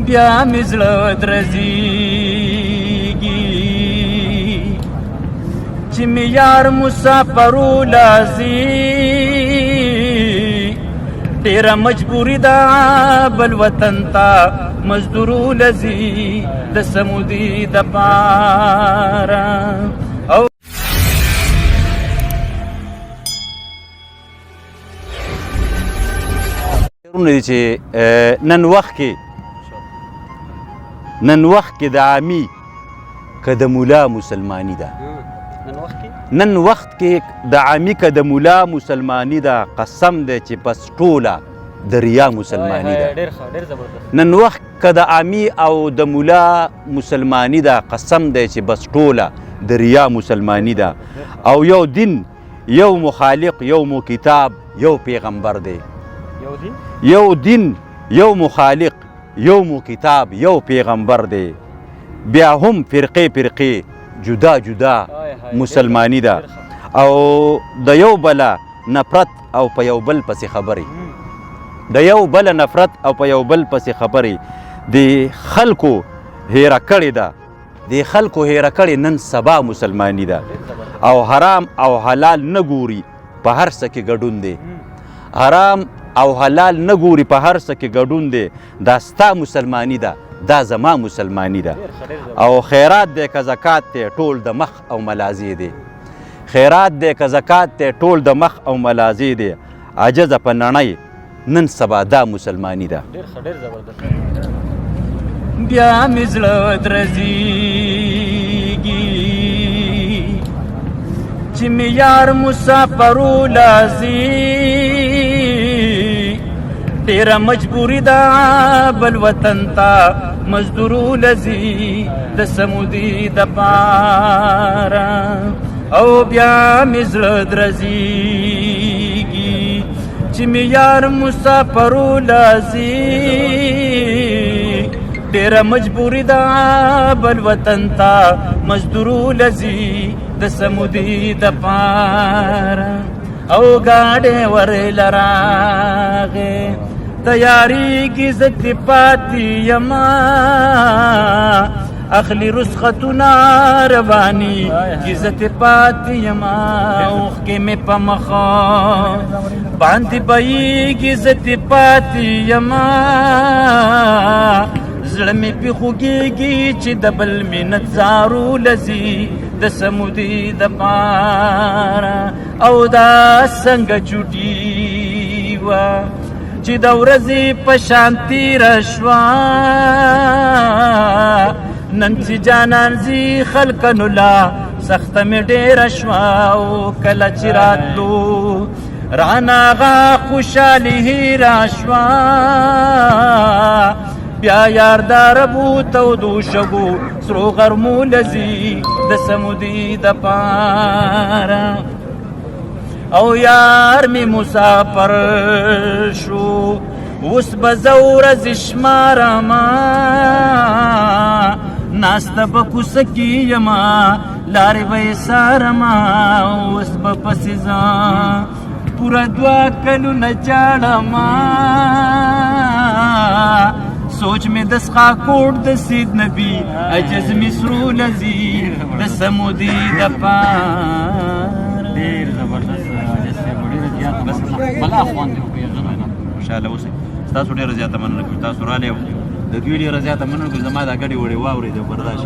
بیا مې زړه درزیږي چې مې یار مسافرو لازي ډېره مجبوري ده بل وطن ته مزدورو لځي د سمودي دپاره او چې نن وخت کې د عامي که د ملا مسلماني ده نن وخت کې د عامي که د ملا مسلماني ده قسم دی چې پس ټوله د ریا مسلماني ده نن وخت که د عامي او د ملا مسلماني ده قسم دی چې بس ټوله د ریا مسلماني ده او یو دین یو مخالق یو مو کتاب یو پیغمبر دی یو دین یو مخالق یو مو کتاب یو پیغمبر دی بیا هم فرقې جدا جدا مسلمانی ده او د یو بله نفرت او په یو بل پسې خبرې د یو بله نفرت او په یو بل پسې خبرې د خلکو هیره کړې ده د خلکو هیره کړې نن سبا مسلمانی ده او حرام او حلال نه ګوري په هر څه کې ګډون دی حرام او حلال نه ګوري په هر څه کې ګډون دی دا ستا مسلمانی ده دا زما مسلمانی ده او خیرات دی که زکات دی ټول د مخ او ملازی دی خیرات دی که زکات دی ټول د مخ او ملازی دی عجزه په نړۍ نن سبا دا مسلمانی ده بیا مې زړه درزیږي چې مې یار مسافرو لازي ډېره مجبوري ده بل وطن ته مزدورو لځي د سمودي دپاره او بیا مې زړه درزیږي چې مې یار مسافرو لازي ډېره مجبوري ده بل وطن ته مزدورو لځي د سمودي دپاره او گاڑے ورله راغې تیاری کی زت پاتی یما اخلی رسختنا روانی کی زت پاتی یما اوخ کې مې په مخه باندې بئی کی زت پاتی یما زړه مې پې خوږېږي چې د بل منت زارو لځي د سمودي دپاره او دا څنګه چوټي وه چې د ورځې په شان تېره شوه نن چې جانان ځي خلکنو لا سخته مې ډېره شوه او کله چې راتلو رانه هغه خوشحالي هېره شوه بیا یاردار بو تودو شګو سرو غرمو لځي د سمودي دپاره او یار می مسافر شو اوس به زه ورځې شمارمه ناسته به کوڅه کې یمه لارې به یې څارمه اوس به پسې ځه پوره 2 کلونه جاړمه سوچ میں دسخا کوٹ د سید نبی عجز مصرو لذی د سمودی دپار ډیر زبردست عجز سے بڑی رضیات بس بلا اخوان دی پیغام نه خوشاله اوسئ تاسو ډیر زیات مننه کوم تاسو را لې د دوی ډیر زیات مننه کوم زما دا غړي وړي واوري د برداشت